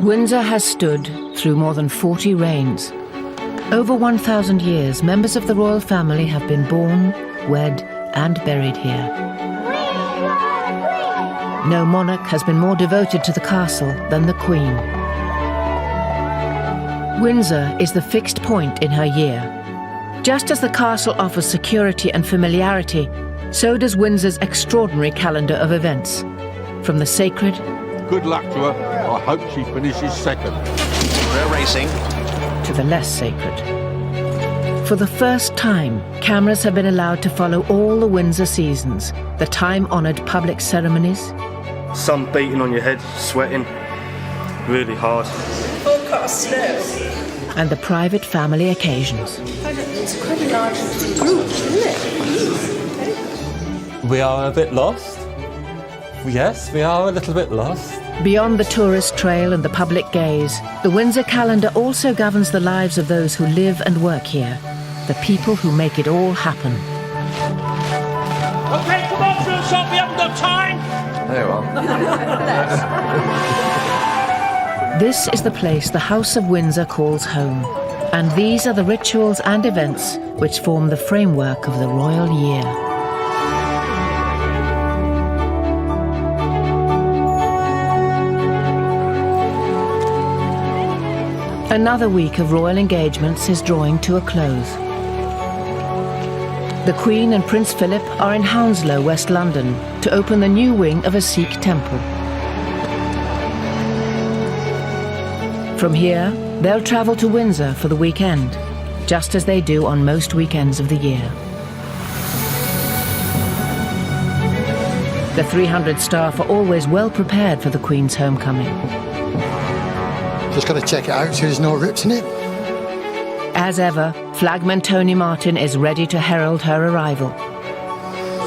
Windsor has stood through more than 40 reigns. Over 1,000 years, members of the royal family have been born, wed, and buried here. No monarch has been more devoted to the castle than the Queen. Windsor is the fixed point in her year. Just as the castle offers security and familiarity, so does Windsor's extraordinary calendar of events. From the sacred... Good luck to her. I hope she finishes second. We're racing. ...to the less sacred. For the first time, cameras have been allowed to follow all the Windsor seasons, the time-honoured public ceremonies. Sun beating on your head, sweating, really hard. Forecast snow. And the private family occasions. It's quite a large group, isn't it? We are a bit lost. Yes, we are a little bit lost. Beyond the tourist trail and the public gaze, the Windsor calendar also governs the lives of those who live and work here, the people who make it all happen. OK, come on, through the shop, we haven't got time. There you are. This is the place the House of Windsor calls home, and these are the rituals and events which form the framework of the royal year. Another week of royal engagements is drawing to a close. The Queen and Prince Philip are in Hounslow, West London, to open the new wing of a Sikh temple. From here, they'll travel to Windsor for the weekend, just as they do on most weekends of the year. The 300 staff are always well prepared for the Queen's homecoming. Just got to check it out so there's no rips in it. As ever, Flagman Tony Martin is ready to herald her arrival.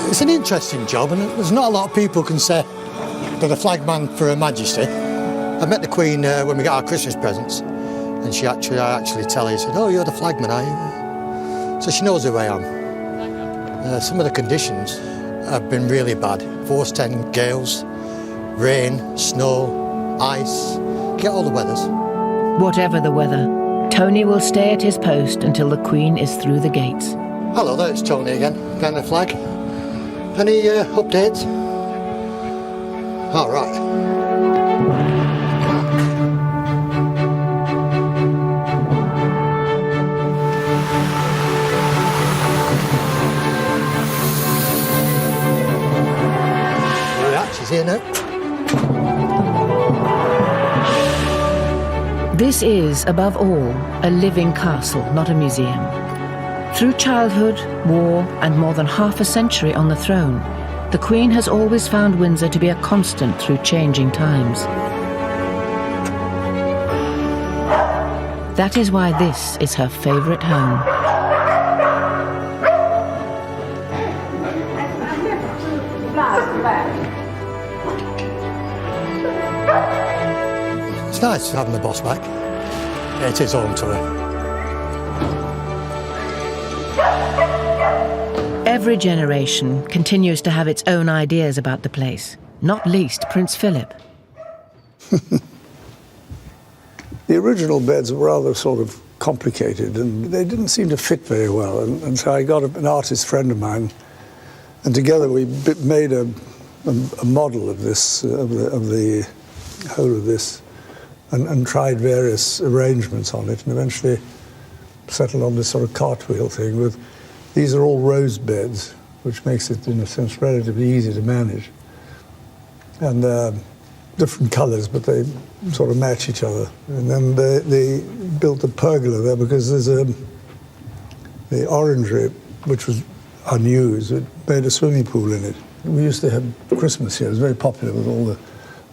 It's an interesting job, and there's not a lot of people can say they're the flagman for Her Majesty. I met the Queen when we got our Christmas presents, and I actually tell her, she said, "Oh, you're the flagman, are you?" So she knows who I am. Some of the conditions have been really bad. Force 10 gales, rain, snow, ice, get all the weathers. Whatever the weather, Tony will stay at his post until the Queen is through the gates. Hello there, it's Tony again, behind the flag. Any updates? All right. She's here now. This is, above all, a living castle, not a museum. Through childhood, war, and more than half a century on the throne, the Queen has always found Windsor to be a constant through changing times. That is why this is her favourite home. It's nice having the boss back. It is home to her. Every generation continues to have its own ideas about the place, not least Prince Philip. The original beds were rather sort of complicated, and they didn't seem to fit very well. And so I got an artist friend of mine, and together we made a model of this, of the whole of this, and tried various arrangements on it, and eventually settled on this sort of cartwheel thing with, these are all rose beds, which makes it, in a sense, relatively easy to manage. And different colours, but they sort of match each other. And then they built a pergola there because there's the orangery, which was unused, it made a swimming pool in it. We used to have Christmas here. It was very popular with all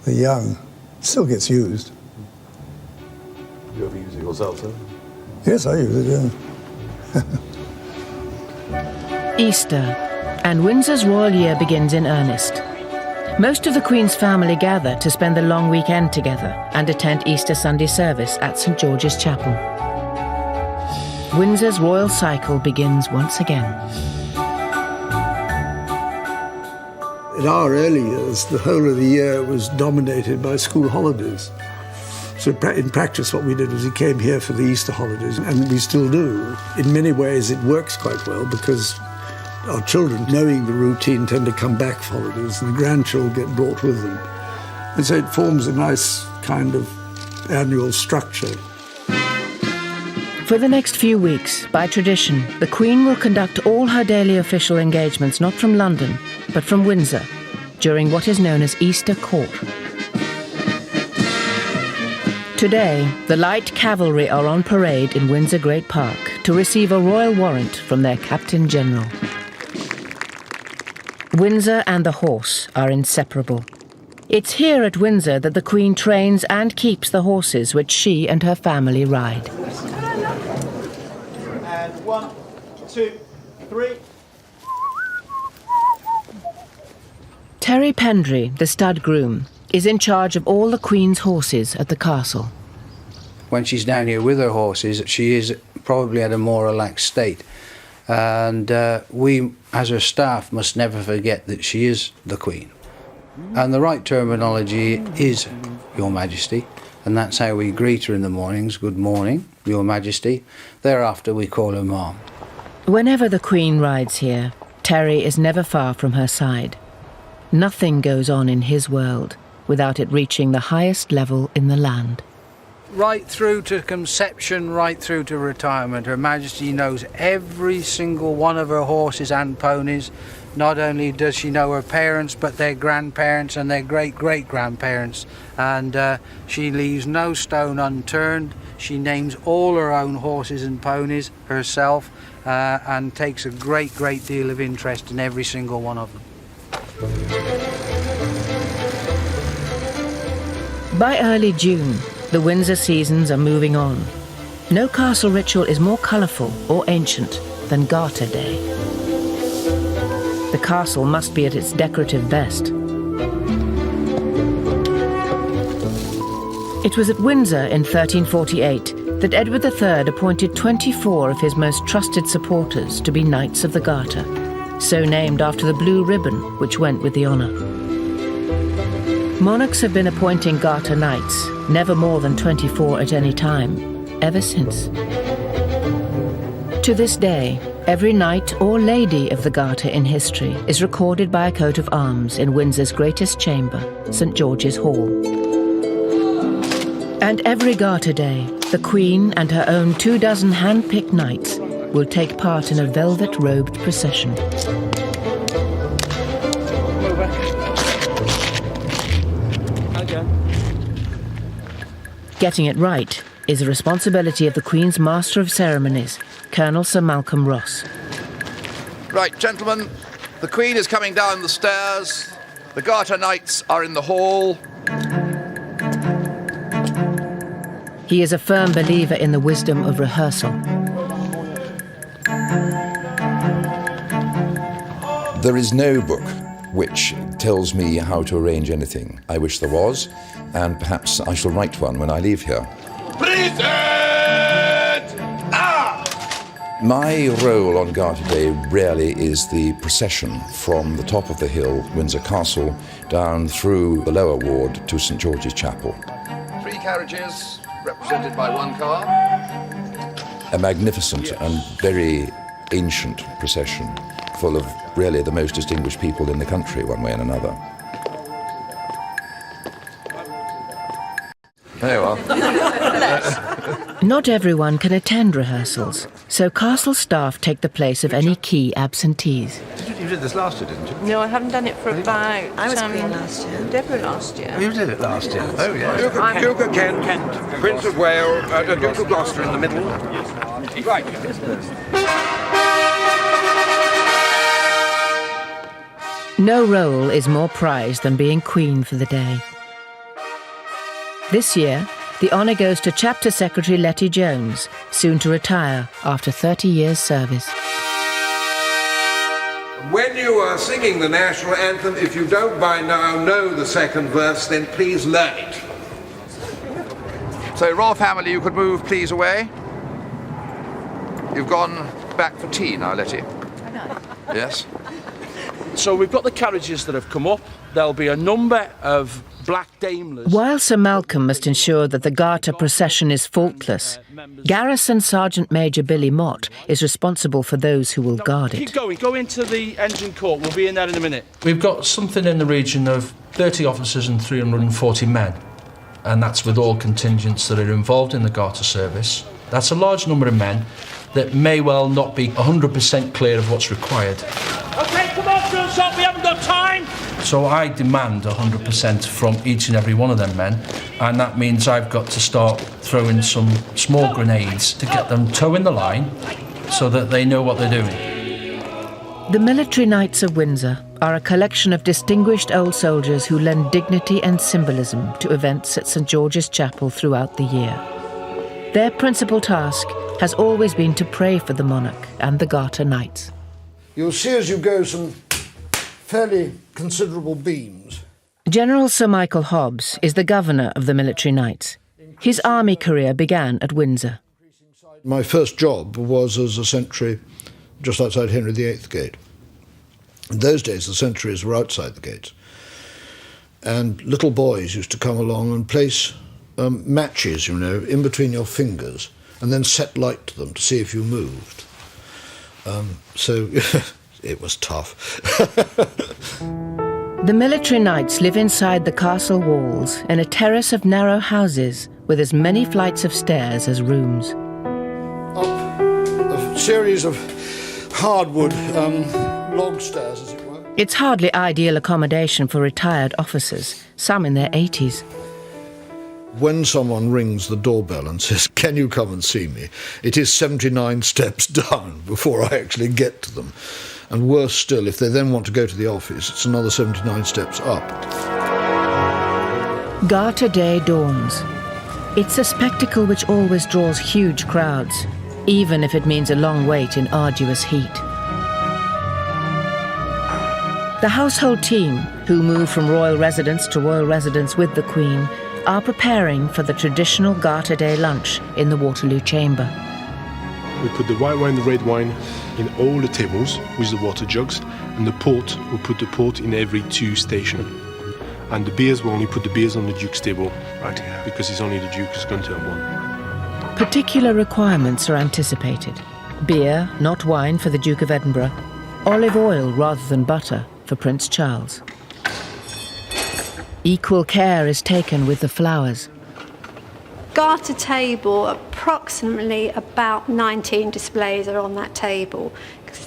the young. It still gets used. You ever use it yourself, sir? Yes, I use it, yeah. Easter, and Windsor's royal year begins in earnest. Most of the Queen's family gather to spend the long weekend together and attend Easter Sunday service at St George's Chapel. Windsor's royal cycle begins once again. In our early years, the whole of the year was dominated by school holidays. So in practice, what we did was we came here for the Easter holidays, and we still do. In many ways, it works quite well because our children, knowing the routine, tend to come back for holidays, and the grandchildren get brought with them. And so it forms a nice kind of annual structure. For the next few weeks, by tradition, the Queen will conduct all her daily official engagements not from London, but from Windsor, during what is known as Easter Court. Today, the light cavalry are on parade in Windsor Great Park to receive a royal warrant from their Captain General. Windsor and the horse are inseparable. It's here at Windsor that the Queen trains and keeps the horses which she and her family ride. And 1, 2, 3. Terry Pendry, the stud groom, is in charge of all the Queen's horses at the castle. When she's down here with her horses, she is probably at a more relaxed state. And we, as her staff, must never forget that she is the Queen. And the right terminology is Your Majesty, and that's how we greet her in the mornings. Good morning, Your Majesty. Thereafter we call her Ma'am. Whenever the Queen rides here, Terry is never far from her side. Nothing goes on in his world without it reaching the highest level in the land. Right through to conception, right through to retirement, Her Majesty knows every single one of her horses and ponies. Not only does she know her parents, but their grandparents and their great-great-grandparents. And she leaves no stone unturned. She names all her own horses and ponies herself and takes a great deal of interest in every single one of them. By early June, the Windsor seasons are moving on. No castle ritual is more colourful or ancient than Garter Day. The castle must be at its decorative best. It was at Windsor in 1348 that Edward III appointed 24 of his most trusted supporters to be Knights of the Garter, so named after the blue ribbon which went with the honour. Monarchs have been appointing Garter Knights, never more than 24 at any time, ever since. To this day, every knight or lady of the Garter in history is recorded by a coat of arms in Windsor's greatest chamber, St George's Hall. And every Garter Day, the Queen and her own 24 hand-picked knights will take part in a velvet-robed procession. Getting it right is the responsibility of the Queen's Master of Ceremonies, Colonel Sir Malcolm Ross. Right, gentlemen, the Queen is coming down the stairs. The Garter Knights are in the hall. He is a firm believer in the wisdom of rehearsal. There is no book which tells me how to arrange anything. I wish there was, and perhaps I shall write one when I leave here. Present! My role on Garter Day really is the procession from the top of the hill, Windsor Castle, down through the lower ward to St George's Chapel. 3 carriages, represented by 1 car. A magnificent and very ancient procession, full of really the most distinguished people in the country, one way and another. There you are. Not everyone can attend rehearsals, so castle staff take the place of any key absentees. You did this last year, didn't you? No, I haven't done it for about... I was Queen last year. Deborah last year. You did it last year. Oh, yeah. Duke of Kent, Prince of Wales, Duke of Gloucester in the middle. Right. No role is more prized than being Queen for the day. This year, the honour goes to Chapter Secretary Letty Jones, soon to retire after 30 years' service. When you are singing the national anthem, if you don't by now know the second verse, then please learn it. So, Royal Family, you could move, please, away. You've gone back for tea now, Letty. Yes. So we've got the carriages that have come up. There'll be a number of black Daimlers. While Sir Malcolm must ensure that the Garter procession is faultless, Garrison Sergeant Major Billy Mott is responsible for those who will guard Keep it. going. Go into the engine court. We'll be in there in a minute. We've got something in the region of 30 officers and 340 men, and that's with all contingents that are involved in the Garter service. That's a large number of men that may well not be 100% clear of what's required. OK, come on, drill shot. We haven't got time. So I demand 100% from each and every one of them men, and that means I've got to start throwing some small grenades to get them toeing the line so that they know what they're doing. The Military Knights of Windsor are a collection of distinguished old soldiers who lend dignity and symbolism to events at St George's Chapel throughout the year. Their principal task has always been to pray for the monarch and the Garter Knights. You'll see as you go some fairly considerable beams. General Sir Michael Hobbs is the governor of the Military Knights. His army career began at Windsor. My first job was as a sentry just outside Henry VIII Gate. In those days, the sentries were outside the gates. And little boys used to come along and place matches, you know, in between your fingers and then set light to them to see if you moved. So it was tough. The Military Knights live inside the castle walls in a terrace of narrow houses with as many flights of stairs as rooms. Up a series of hardwood log stairs, as it were. It's hardly ideal accommodation for retired officers, some in their 80s. When someone rings the doorbell and says, "Can you come and see me?" it is 79 steps down before I actually get to them. And worse still, if they then want to go to the office, it's another 79 steps up. Garter Day dawns. It's a spectacle which always draws huge crowds, even if it means a long wait in arduous heat. The household team, who move from royal residence to royal residence with the Queen, are preparing for the traditional Garter Day lunch in the Waterloo Chamber. We put the white wine, the red wine in all the tables with the water jugs, and the port, we put the port in every 2 stations. And the beers, we only put the beers on the Duke's table, right here, because it's only the Duke who's going to have one. Particular requirements are anticipated. Beer, not wine, for the Duke of Edinburgh. Olive oil rather than butter for Prince Charles. Equal care is taken with the flowers. Garter table, approximately about 19 displays are on that table,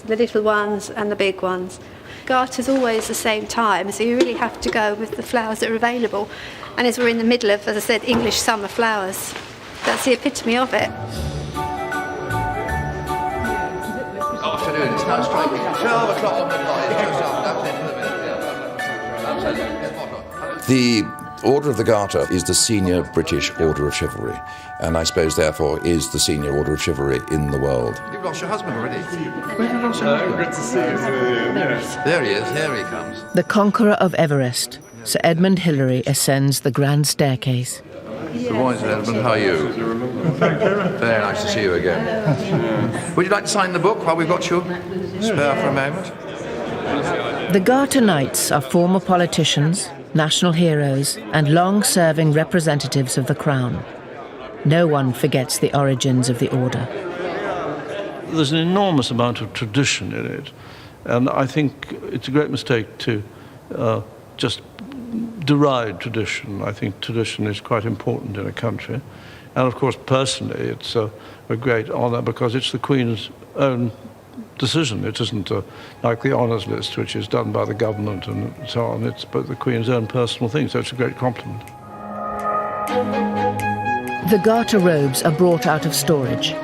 the little ones and the big ones. Garter's always the same time, so you really have to go with the flowers that are available. And as we're in the middle of, as I said, English summer flowers, that's the epitome of it. Afternoon, it's now striking 12 o'clock on the dot. The Order of the Garter is the senior British Order of Chivalry, and I suppose therefore is the senior Order of Chivalry in the world. You've lost your husband already. Where have you lost your husband? Good to see you. There he is, here he comes. The conqueror of Everest, Sir Edmund Hillary, ascends the grand staircase. Good morning, Sir Edmund. How are you? Very nice to see you again. Would you like to sign the book while we've got you spare for a moment? The Garter Knights are former politicians, national heroes, and long-serving representatives of the Crown. No one forgets the origins of the order. There's an enormous amount of tradition in it, and I think it's a great mistake to just deride tradition. I think tradition is quite important in a country, and of course personally it's a great honour because it's the Queen's own decision. It isn't like the honours list, which is done by the government and so on. It's but the Queen's own personal thing, so it's a great compliment. The Garter robes are brought out of storage.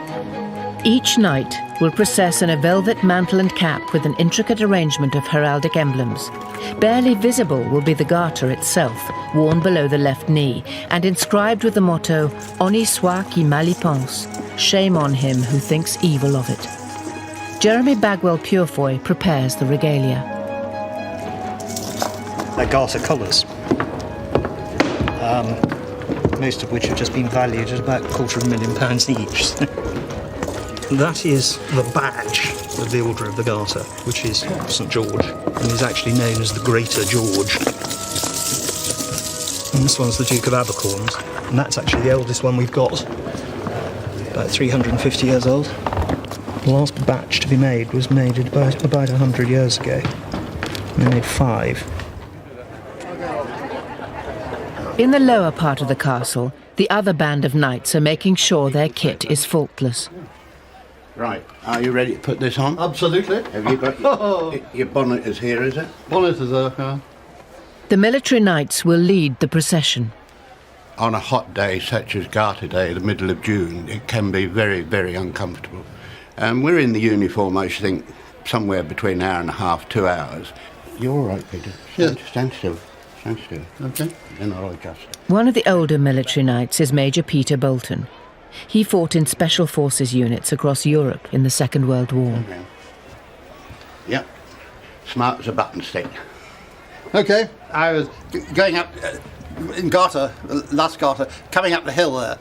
Each knight will process in a velvet mantle and cap with an intricate arrangement of heraldic emblems. Barely visible will be the garter itself, worn below the left knee, and inscribed with the motto, "Honi soit qui mal y pense," shame on him who thinks evil of it. Jeremy Bagwell-Purefoy prepares the regalia. They're Garter colours, most of which have just been valued at about £250,000 each. That is the badge of the Order of the Garter, which is St George, and is actually known as the Greater George. And this one's the Duke of Abercorn's, and that's actually the oldest one we've got, about 350 years old. The last batch to be made was made about 100 years ago. They made 5. In the lower part of the castle, the other band of knights are making sure their kit is faultless. Right, are you ready to put this on? Absolutely. Have you got your bonnet is here, is it? Bonnet is there, yeah. The military knights will lead the procession. On a hot day such as Garter Day, the middle of June, it can be very, very uncomfortable. We're in the uniform, I think, somewhere between an hour and a half, 2 hours. You're all right, Peter. Stand still. Stand still. Okay. Then I'll adjust. One of the older military knights is Major Peter Bolton. He fought in Special Forces units across Europe in the Second World War. Okay. Yep. Smart as a button stick. Okay, I was going up in Garter, last Garter, coming up the hill there,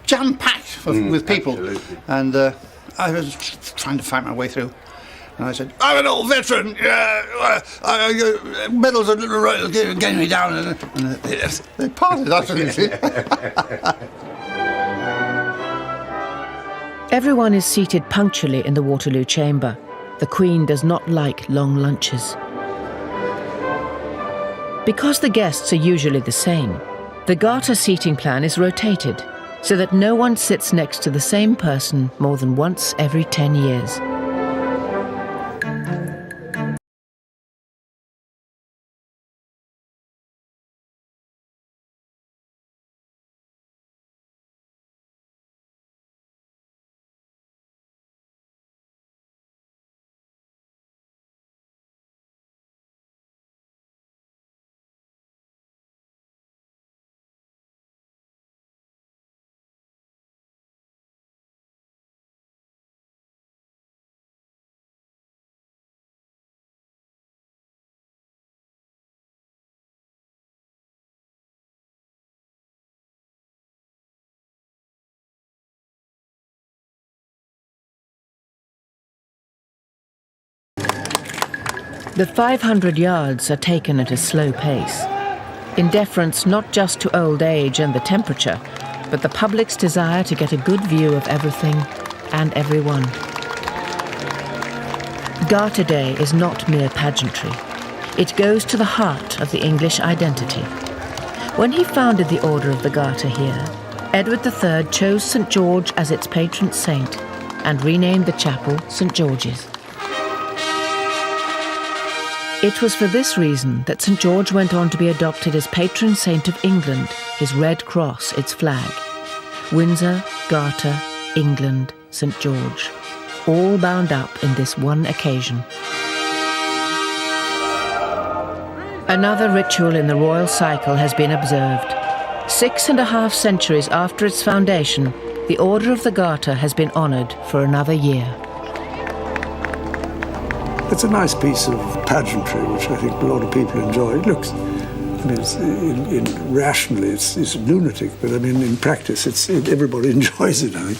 jam-packed with people. Absolutely. And I was trying to find my way through. And I said, I'm an old veteran, medals are getting me down. And they parted absolutely. Everyone is seated punctually in the Waterloo chamber. The Queen does not like long lunches. Because the guests are usually the same, the Garter seating plan is rotated so that no one sits next to the same person more than once every 10 years. The 500 yards are taken at a slow pace, in deference not just to old age and the temperature, but the public's desire to get a good view of everything and everyone. Garter Day is not mere pageantry. It goes to the heart of the English identity. When he founded the Order of the Garter here, Edward III chose St George as its patron saint and renamed the chapel St George's. It was for this reason that St George went on to be adopted as patron saint of England, his red cross its flag. Windsor, Garter, England, St George, all bound up in this one occasion. Another ritual in the royal cycle has been observed. 6.5 centuries after its foundation, the Order of the Garter has been honoured for another year. It's a nice piece of pageantry, which I think a lot of people enjoy. It looks, I mean, rationally, it's lunatic, but I mean, in practice, everybody enjoys it, I think.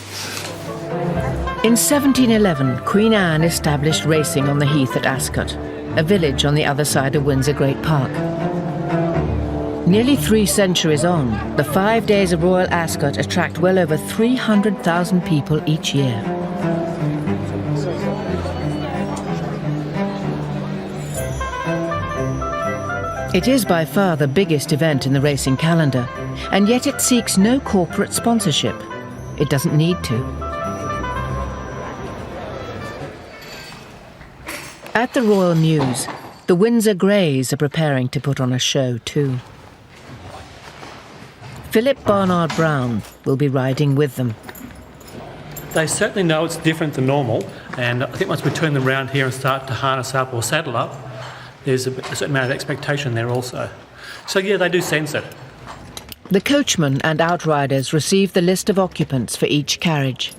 In 1711, Queen Anne established racing on the heath at Ascot, a village on the other side of Windsor Great Park. Nearly 3 centuries on, the 5 days of Royal Ascot attract well over 300,000 people each year. It is by far the biggest event in the racing calendar, and yet it seeks no corporate sponsorship. It doesn't need to. At the Royal Mews, the Windsor Greys are preparing to put on a show too. Philip Barnard Brown will be riding with them. They certainly know it's different than normal, and I think once we turn them around here and start to harness up or saddle up, there's a certain amount of expectation there also. So yeah, they do sense it. The coachman and outriders receive the list of occupants for each carriage.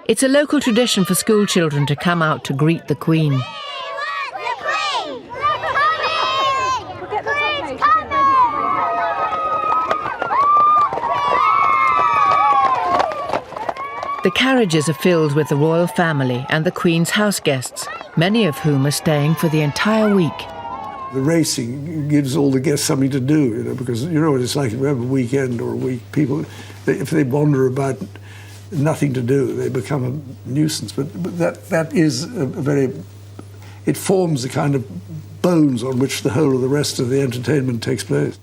It's a local tradition for school children to come out to greet the Queen. The carriages are filled with the royal family and the Queen's house guests, many of whom are staying for the entire week. The racing gives all the guests something to do, because you know what it's like if you have a weekend or a week. People, if they wander about nothing to do, they become a nuisance. But that is a very... It forms the kind of bones on which the whole of the rest of the entertainment takes place.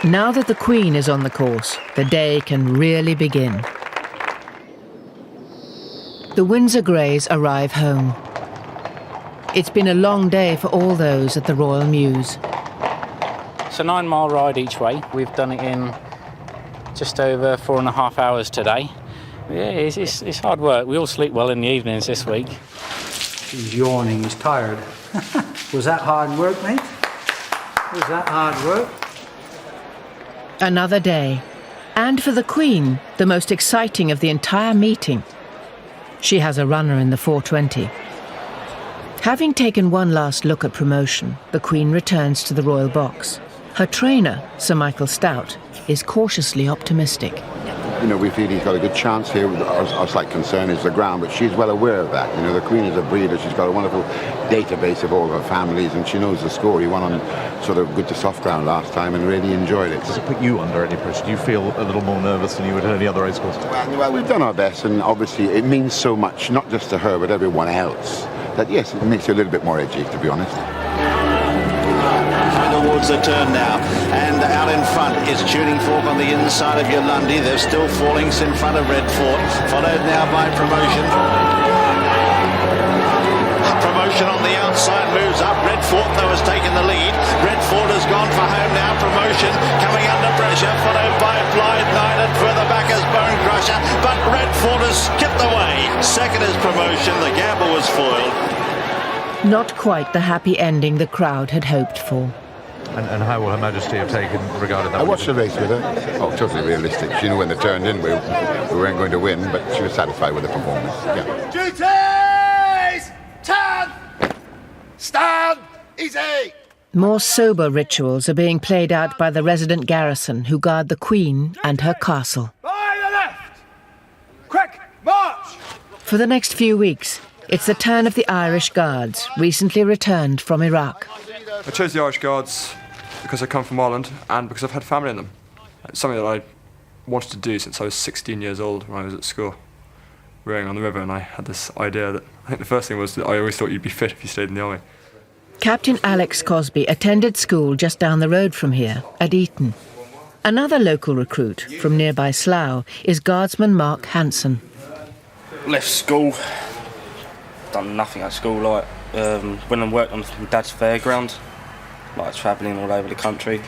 Now that the Queen is on the course, the day can really begin. The Windsor Greys arrive home. It's been a long day for all those at the Royal Mews. It's a 9-mile ride each way. We've done it in just over 4.5 hours today. Yeah, it's hard work. We all sleep well in the evenings this week. He's yawning, he's tired. Was that hard work, mate? Was that hard work? Another day. And for the Queen, the most exciting of the entire meeting. She has a runner in the 4:20. Having taken one last look at promotion, the Queen returns to the royal box. Her trainer, Sir Michael Stout, is cautiously optimistic. You know, we feel he's got a good chance here. Our slight concern is the ground, but she's well aware of that. You know, the Queen is a breeder. She's got a wonderful database of all her families, and she knows the score. He won on sort of good to soft ground last time and really enjoyed it. Does it put you under any pressure? Do you feel a little more nervous than you would at any other race course? Well, we've done our best, and obviously it means so much, not just to her, but everyone else, that yes, it makes you a little bit more edgy, to be honest. Towards the turn now, and out in front is Tuning Fork on the inside of Yolandi. They're still falling in front of Red Fort, followed now by Promotion. Promotion on the outside moves up. Red Fort though has taken the lead. Red Fort has gone for home now. Promotion coming under pressure, followed by Blythe Knight, and further back is Bone Crusher, but Red Fort has skipped away. Second is Promotion. The gamble was foiled. Not quite the happy ending the crowd had hoped for. And how will Her Majesty have regarded that? I watched the race with her. Oh, totally realistic. She knew when they turned in we weren't going to win, but she was satisfied with the performance. Yeah. Duties! Turn! Stand! Easy! More sober rituals are being played out by the resident garrison who guard the Queen and her castle. By the left! Quick, march! For the next few weeks, it's the turn of the Irish Guards, recently returned from Iraq. I chose the Irish Guards because I come from Ireland and because I've had family in them. It's something that I wanted to do since I was 16 years old when I was at school, rowing on the river, and I had this idea that, I think the first thing was that I always thought you'd be fit if you stayed in the army. Captain Alex Cosby attended school just down the road from here, at Eton. Another local recruit from nearby Slough is Guardsman Mark Hanson. Left school, done nothing at school, like went and worked on my dad's fairground, like travelling all over the country.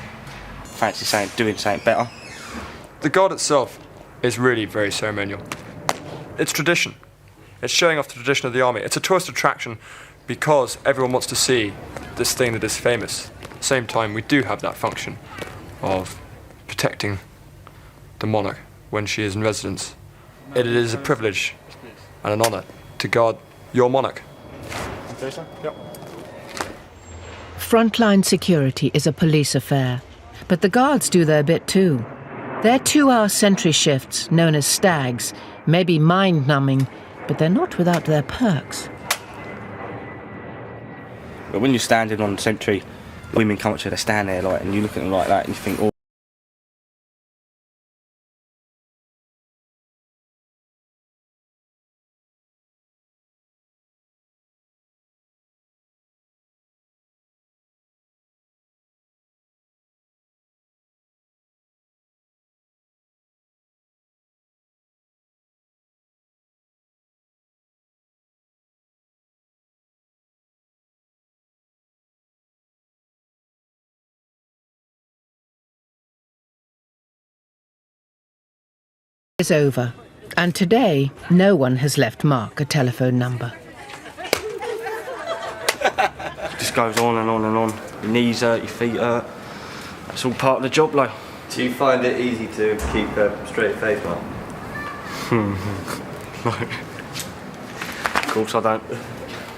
Fancy doing something better. The Guard itself is really very ceremonial. It's tradition. It's showing off the tradition of the army. It's a tourist attraction because everyone wants to see this thing that is famous. At the same time, we do have that function of protecting the monarch when she is in residence. It is a privilege and an honour to guard your monarch. Yep. Frontline security is a police affair, but the guards do their bit too. Their 2-hour sentry shifts, known as stags, may be mind-numbing, but they're not without their perks. But when you're standing on sentry, women come up to you, they stand there and you look at them like that and you think, oh. Is over, and today no one has left Mark a telephone number. It just goes on and on and on. Your knees hurt, your feet hurt. That's all part of the job, like. Do you find it easy to keep a straight face, Mark? No. Of course I don't.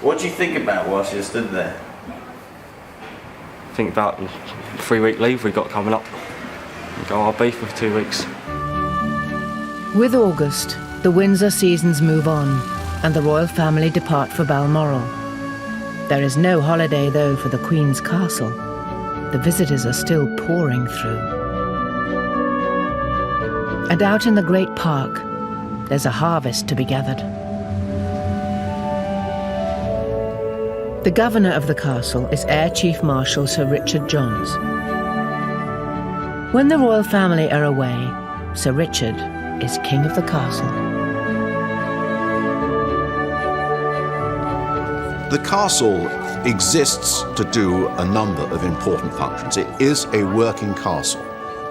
What do you think about whilst you stood there? Think about the 3-week leave we got coming up. We go RB for 2 weeks. With August, the Windsor seasons move on, and the royal family depart for Balmoral. There is no holiday, though, for the Queen's Castle. The visitors are still pouring through. And out in the great park, there's a harvest to be gathered. The governor of the castle is Air Chief Marshal Sir Richard Johns. When the royal family are away, Sir Richard is king of the castle. The castle exists to do a number of important functions. It is a working castle.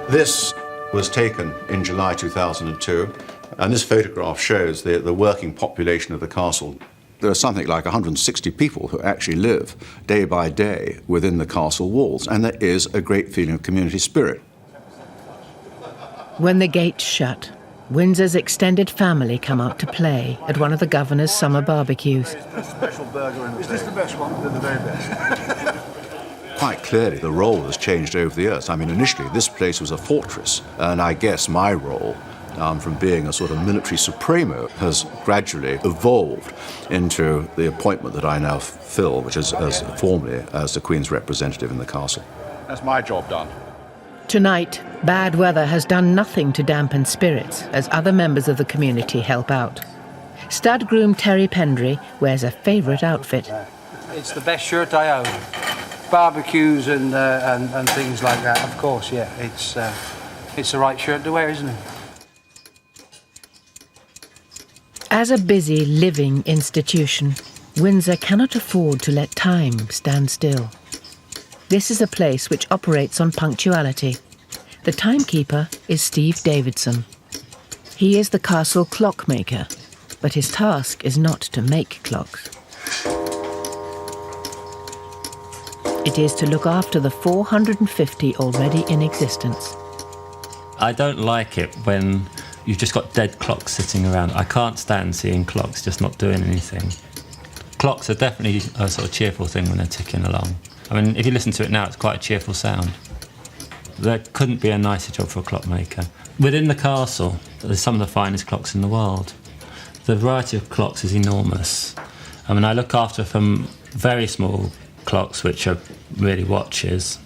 This was taken in July 2002, and this photograph shows the working population of the castle. There are something like 160 people who actually live day by day within the castle walls, and there is a great feeling of community spirit. When the gates shut, Windsor's extended family come out to play at one of the governor's summer barbecues. Special burger in the Is this the best one? They're the very best. Quite clearly, the role has changed over the years. I mean, initially, this place was a fortress, and I guess my role, from being a sort of military supremo, has gradually evolved into the appointment that I now fill, which is formally as the Queen's representative in the castle. That's my job done. Tonight, bad weather has done nothing to dampen spirits as other members of the community help out. Stud groom Terry Pendry wears a favourite outfit. It's the best shirt I own. Barbecues and things like that, of course, yeah. It's the right shirt to wear, isn't it? As a busy, living institution, Windsor cannot afford to let time stand still. This is a place which operates on punctuality. The timekeeper is Steve Davidson. He is the castle clockmaker, but his task is not to make clocks. It is to look after the 450 already in existence. I don't like it when you've just got dead clocks sitting around. I can't stand seeing clocks just not doing anything. Clocks are definitely a sort of cheerful thing when they're ticking along. I mean, if you listen to it now, it's quite a cheerful sound. There couldn't be a nicer job for a clockmaker. Within the castle, there's some of the finest clocks in the world. The variety of clocks is enormous. I mean, I look after from very small clocks, which are really watches,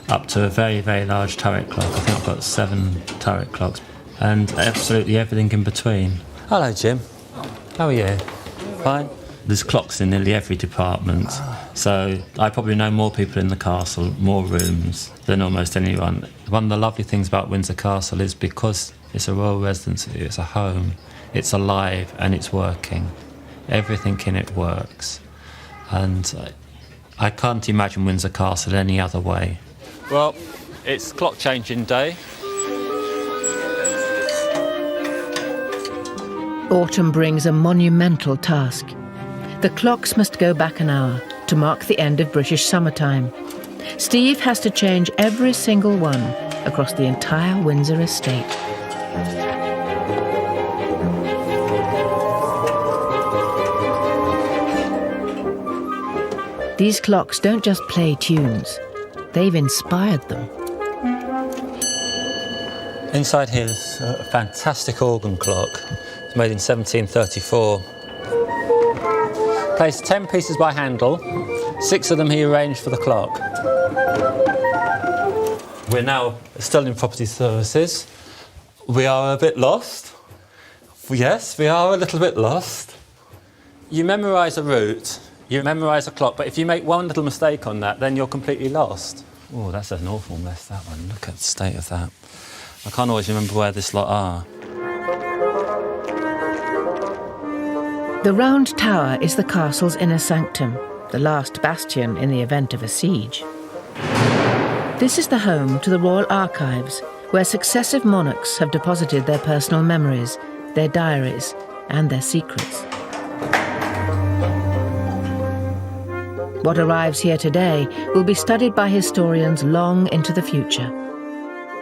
up to a very, very large turret clock. I think I've got 7 turret clocks, and absolutely everything in between. Hello, Jim. How are you? Fine? There's clocks in nearly every department, so I probably know more people in the castle, more rooms than almost anyone. One of the lovely things about Windsor Castle is because it's a royal residency, it's a home, it's alive and it's working. Everything in it works, and I can't imagine Windsor Castle any other way. Well, it's clock changing day. Autumn brings a monumental task. The clocks must go back an hour to mark the end of British summertime. Steve has to change every single one across the entire Windsor estate. These clocks don't just play tunes, they've inspired them. Inside here is a fantastic organ clock. It's made in 1734. Placed 10 pieces by Handel, 6 of them he arranged for the clock. We're now still in property services. We are a bit lost. Yes, we are a little bit lost. You memorise a route, you memorise a clock, but if you make one little mistake on that, then you're completely lost. Oh, that's an awful mess, that one. Look at the state of that. I can't always remember where this lot are. The round tower is the castle's inner sanctum, the last bastion in the event of a siege. This is the home to the Royal Archives, where successive monarchs have deposited their personal memories, their diaries, and their secrets. What arrives here today will be studied by historians long into the future.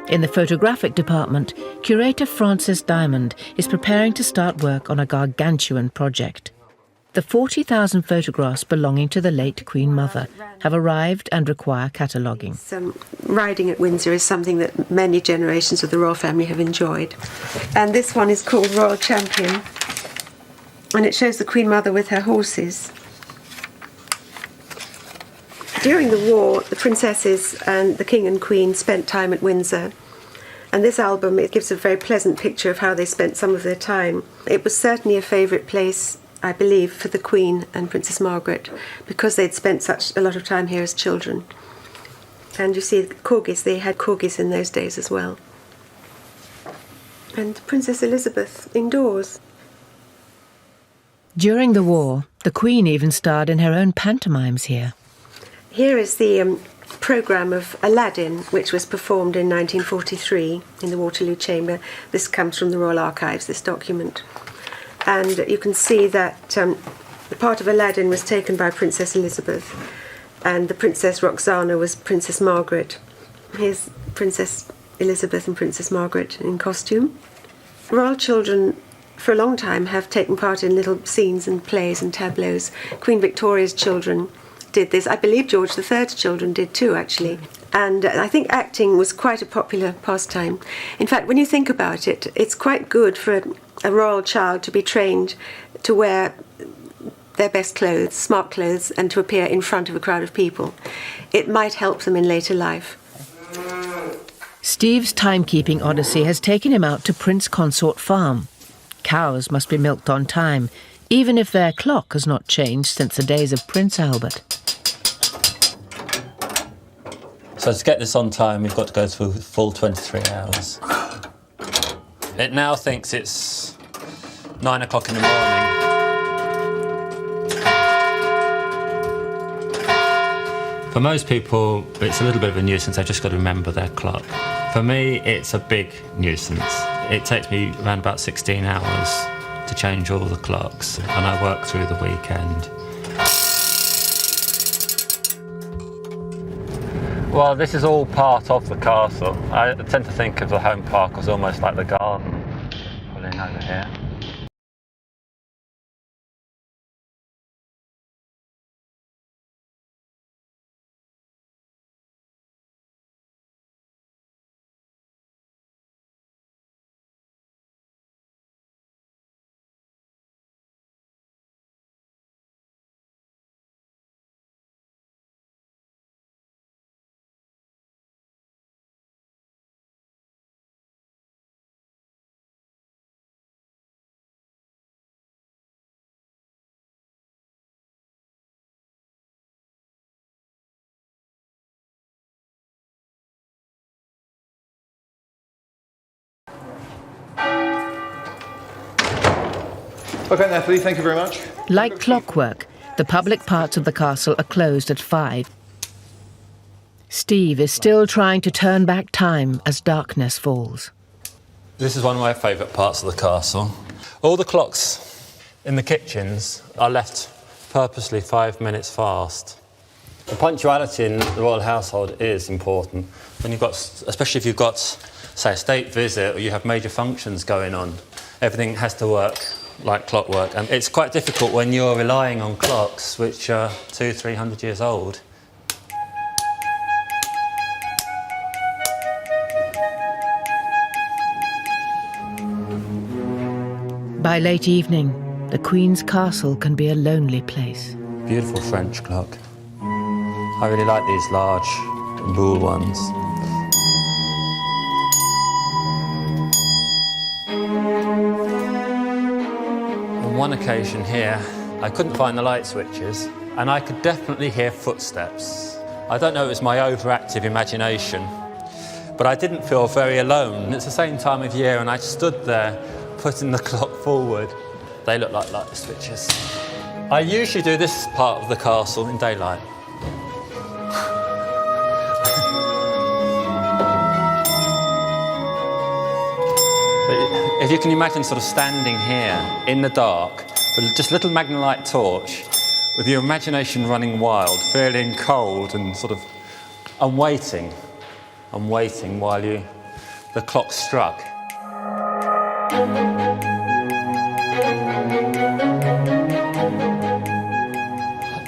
In the photographic department, curator Francis Diamond is preparing to start work on a gargantuan project. The 40,000 photographs belonging to the late Queen Mother have arrived and require cataloguing. Riding at Windsor is something that many generations of the royal family have enjoyed. And this one is called Royal Champion, and it shows the Queen Mother with her horses. During the war, the princesses and the King and Queen spent time at Windsor. And this album, it gives a very pleasant picture of how they spent some of their time. It was certainly a favourite place, I believe, for the Queen and Princess Margaret, because they'd spent such a lot of time here as children. And you see corgis, they had corgis in those days as well. And Princess Elizabeth indoors. During the war, the Queen even starred in her own pantomimes here. Here is the programme of Aladdin, which was performed in 1943 in the Waterloo Chamber. This comes from the Royal Archives, this document. And you can see that the part of Aladdin was taken by Princess Elizabeth, and the Princess Roxana was Princess Margaret. Here's Princess Elizabeth and Princess Margaret in costume. Royal children for a long time have taken part in little scenes and plays and tableaux. Queen Victoria's children did this. I believe George III's children did too, actually. And I think acting was quite a popular pastime. In fact, when you think about it, it's quite good for a royal child to be trained to wear their best clothes, smart clothes, and to appear in front of a crowd of people. It might help them in later life. Steve's timekeeping odyssey has taken him out to Prince Consort Farm. Cows must be milked on time, even if their clock has not changed since the days of Prince Albert. So to get this on time, we've got to go through full 23 hours. It now thinks it's 9 o'clock in the morning. For most people, it's a little bit of a nuisance. They've just got to remember their clock. For me, it's a big nuisance. It takes me around about 16 hours to change all the clocks, and I work through the weekend. Well, this is all part of the castle. I tend to think of the home park as almost like the garden. Pulling over here. OK, Nathalie, thank you very much. Like clockwork, the public parts of the castle are closed at 5. Steve is still trying to turn back time as darkness falls. This is one of my favourite parts of the castle. All the clocks in the kitchens are left purposely 5 minutes fast. The punctuality in the royal household is important. When you've got, especially if you've got, say, a state visit or you have major functions going on, everything has to work like clockwork. And it's quite difficult when you're relying on clocks which are 200-300 years old. By late evening, the Queen's castle can be a lonely place. Beautiful French clock. I really like these large buhl ones. On one occasion here, I couldn't find the light switches, and I could definitely hear footsteps. I don't know if it was my overactive imagination, but I didn't feel very alone. It's the same time of year, and I stood there putting the clock forward. They look like light switches. I usually do this part of the castle in daylight. If you can imagine sort of standing here in the dark with just a little magnolite torch, with your imagination running wild, feeling cold and sort of, I'm waiting while the clock struck.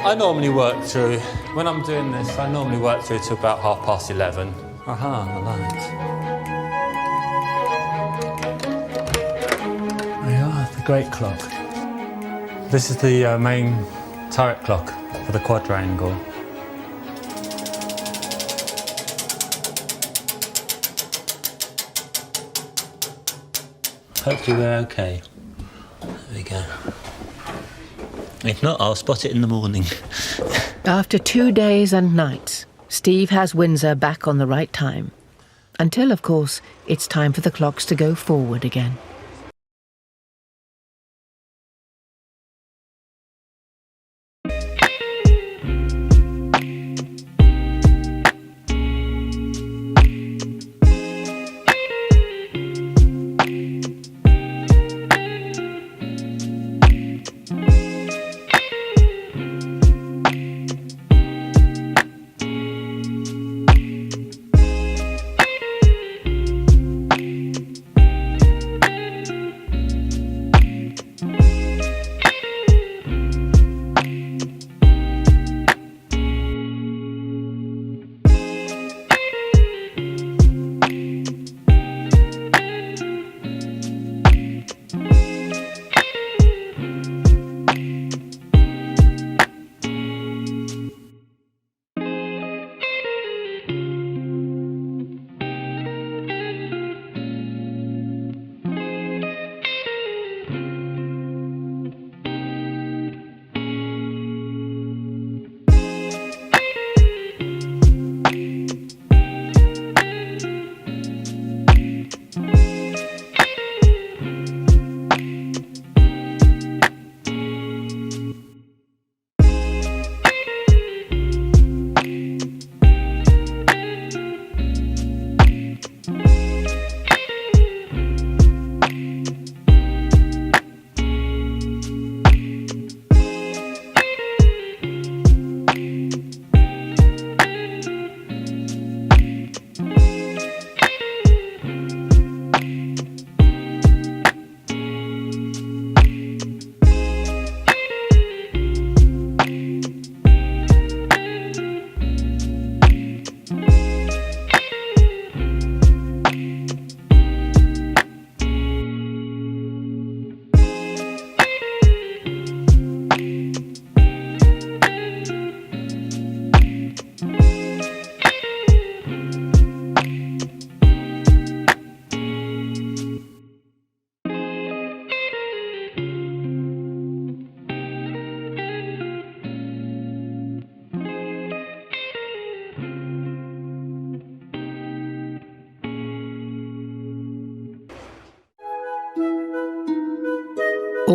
I normally work through, when I'm doing this, I normally work through to about 11:30. Aha, the light. There you are, the great clock. This is the main turret clock for the quadrangle. Hopefully we're okay. There we go. If not, I'll spot it in the morning. After 2 days and nights, Steve has Windsor back on the right time. Until, of course, it's time for the clocks to go forward again.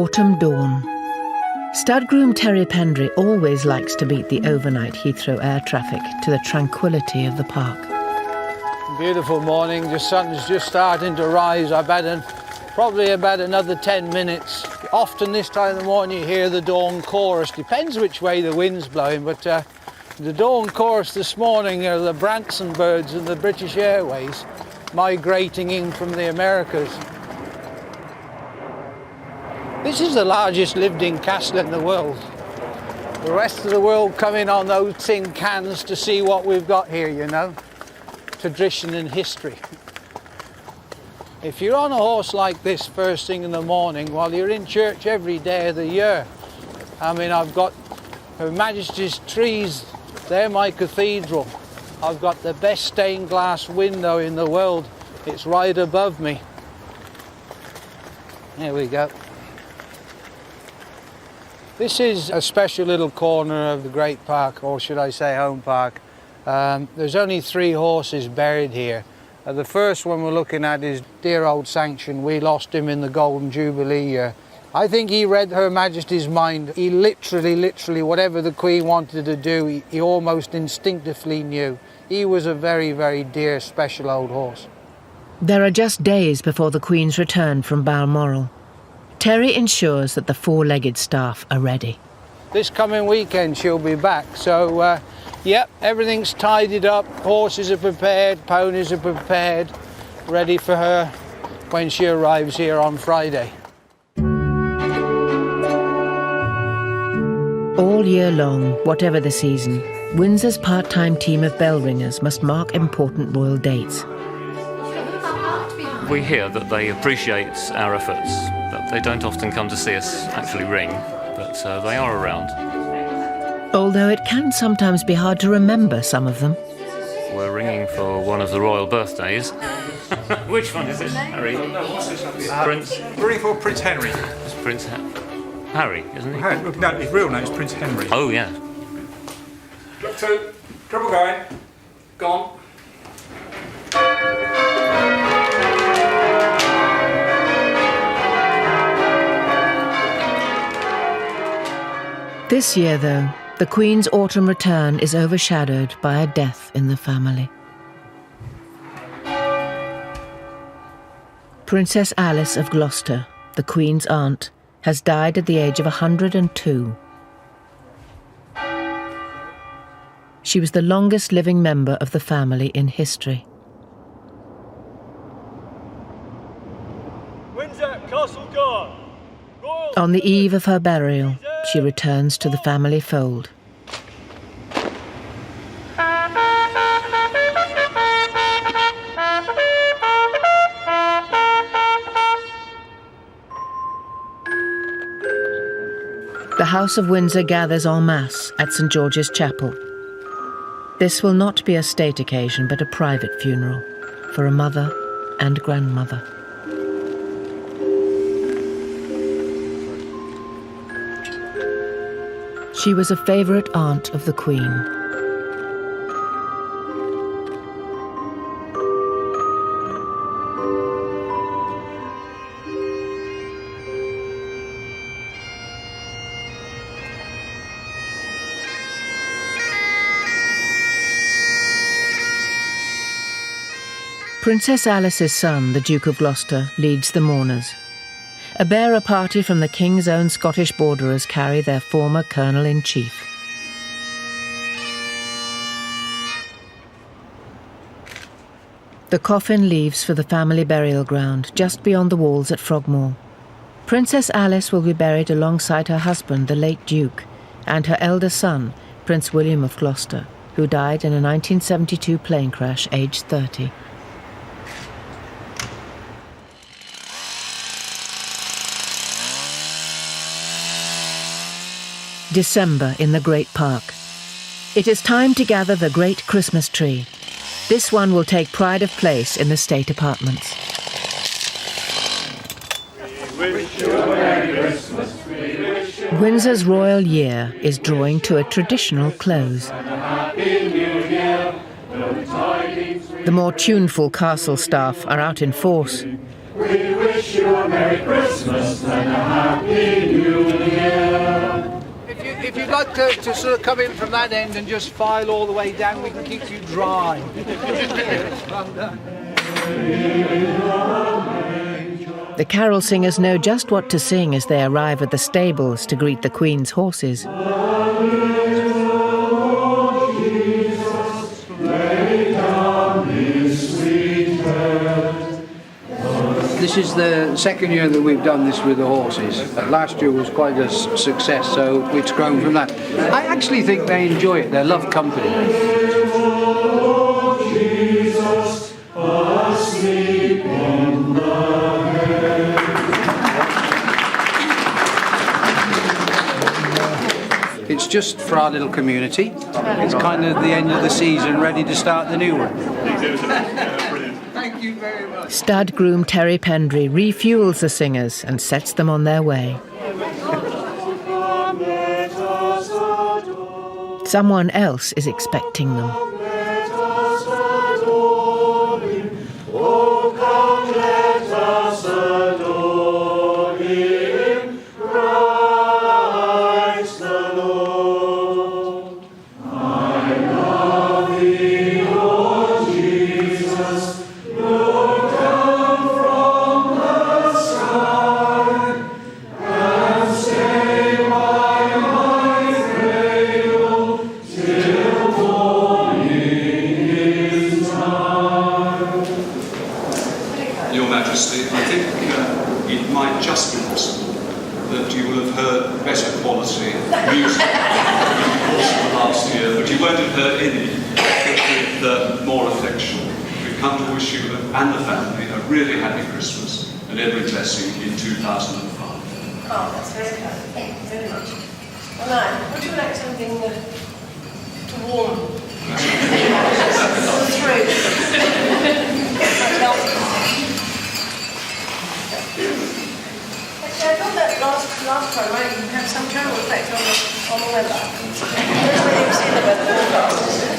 Autumn dawn. Stud groom Terry Pendry always likes to beat the overnight Heathrow air traffic to the tranquility of the park. Beautiful morning, the sun's just starting to rise. I've had probably about another 10 minutes. Often this time of the morning you hear the dawn chorus. Depends which way the wind's blowing, but the dawn chorus this morning are the Branson birds and the British Airways migrating in from the Americas. This is the largest lived-in castle in the world. The rest of the world come in on those tin cans to see what we've got here, you know. Tradition and history. If you're on a horse like this first thing in the morning, while you're in church every day of the year, I mean, I've got Her Majesty's trees, they're my cathedral. I've got the best stained glass window in the world. It's right above me. There we go. This is a special little corner of the Great Park, or should I say Home Park. There's only 3 horses buried here. The first one we're looking at is dear old Sanction. We lost him in the Golden Jubilee year. I think he read Her Majesty's mind. He literally, whatever the Queen wanted to do, he almost instinctively knew. He was a very, very dear, special old horse. There are just days before the Queen's return from Balmoral. Terry ensures that the 4-legged staff are ready. This coming weekend she'll be back, so yep, everything's tidied up, horses are prepared, ponies are prepared, ready for her when she arrives here on Friday. All year long, whatever the season, Windsor's part-time team of bell ringers must mark important royal dates. We hear that they appreciate our efforts, but they don't often come to see us actually ring, but they are around. Although it can sometimes be hard to remember some of them. We're ringing for one of the royal birthdays. Which one is it, Harry? Prince? We're ringing for Prince Henry. It's Prince Harry, isn't he? No, his real name is Prince Henry. Oh, yeah. Drop 2, trouble going, gone. This year, though, the Queen's autumn return is overshadowed by a death in the family. Princess Alice of Gloucester, the Queen's aunt, has died at the age of 102. She was the longest living member of the family in history. Windsor Castle Guard. On the eve of her burial, she returns to the family fold. The House of Windsor gathers en masse at St George's Chapel. This will not be a state occasion, but a private funeral for a mother and grandmother. She was a favourite aunt of the Queen. Princess Alice's son, the Duke of Gloucester, leads the mourners. A bearer party from the King's own Scottish borderers carry their former Colonel-in-Chief. The coffin leaves for the family burial ground just beyond the walls at Frogmore. Princess Alice will be buried alongside her husband, the late Duke, and her elder son, Prince William of Gloucester, who died in a 1972 plane crash aged 30. December in the Great Park. It is time to gather the great Christmas tree. This one will take pride of place in the state apartments. Windsor's royal year is drawing to a traditional close. The more tuneful castle staff are out in force. wish you a Merry Christmas and a Happy New Year. If you'd like to sort of come in from that end and just file all the way down, we can keep you dry. Well done. The carol singers know just what to sing as they arrive at the stables to greet the Queen's horses. This is the second year that we've done this with the horses. Last year was quite a success, so it's grown from that. I actually think they enjoy it. They love company. Jesus, asleep in the It's just for our little community. It's kind of the end of the season, ready to start the new one. Thank you very much. Stud groom Terry Pendry refuels the singers and sets them on their way. Someone else is expecting them. Your Majesty, I think it might just be possible that you will have heard better quality music in the course of the last year, but you won't have heard any with more affection. We've come to wish you and the family a really happy Christmas and every blessing in 2005. Oh, that's very kind. Thank you very much. Well, now, would you like something to warm the throat? Might help. Actually, I thought that last time might have some general effect on the weather. That's what you've seen about the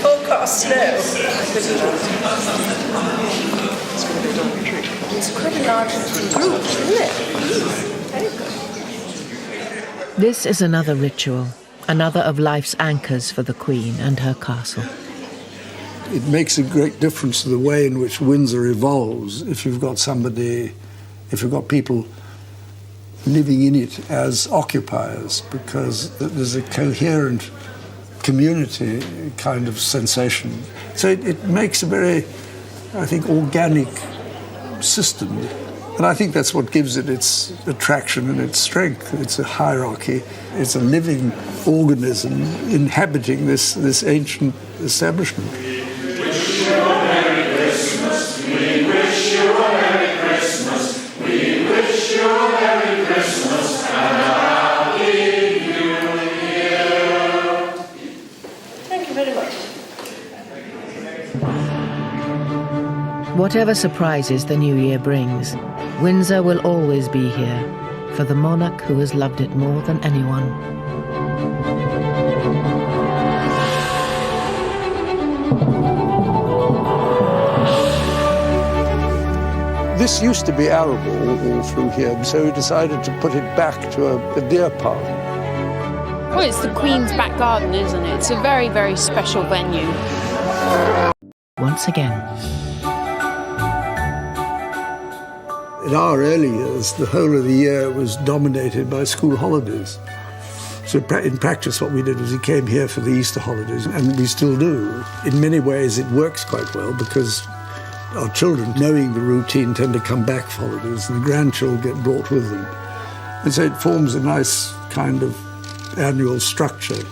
forecast snow. It's quite a large group, isn't it? Very good. This is another ritual, another of life's anchors for the Queen and her castle. It makes a great difference to the way in which Windsor evolves if you've got people living in it as occupiers, because there's a coherent community kind of sensation. So it makes a very, I think, organic system. And I think that's what gives it its attraction and its strength. It's a hierarchy. It's a living organism inhabiting this ancient establishment. Whatever surprises the new year brings, Windsor will always be here for the monarch who has loved it more than anyone. This used to be arable all through here, so we decided to put it back to a deer park. Well, it's the Queen's back garden, isn't it? It's a very, very special venue. Once again. In our early years, the whole of the year was dominated by school holidays. So in practice, what we did was we came here for the Easter holidays, and we still do. In many ways, it works quite well because our children, knowing the routine, tend to come back for holidays, and the grandchildren get brought with them. And so it forms a nice kind of annual structure.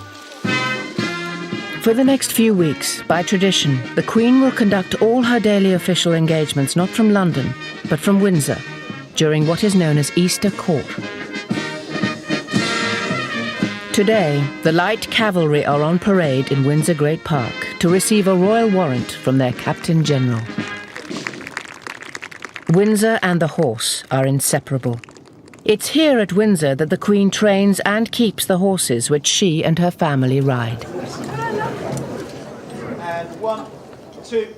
For the next few weeks, by tradition, the Queen will conduct all her daily official engagements not from London, but from Windsor, during what is known as Easter Court. Today, the light cavalry are on parade in Windsor Great Park to receive a royal warrant from their Captain General. Windsor and the horse are inseparable. It's here at Windsor that the Queen trains and keeps the horses which she and her family ride. And 1, 2...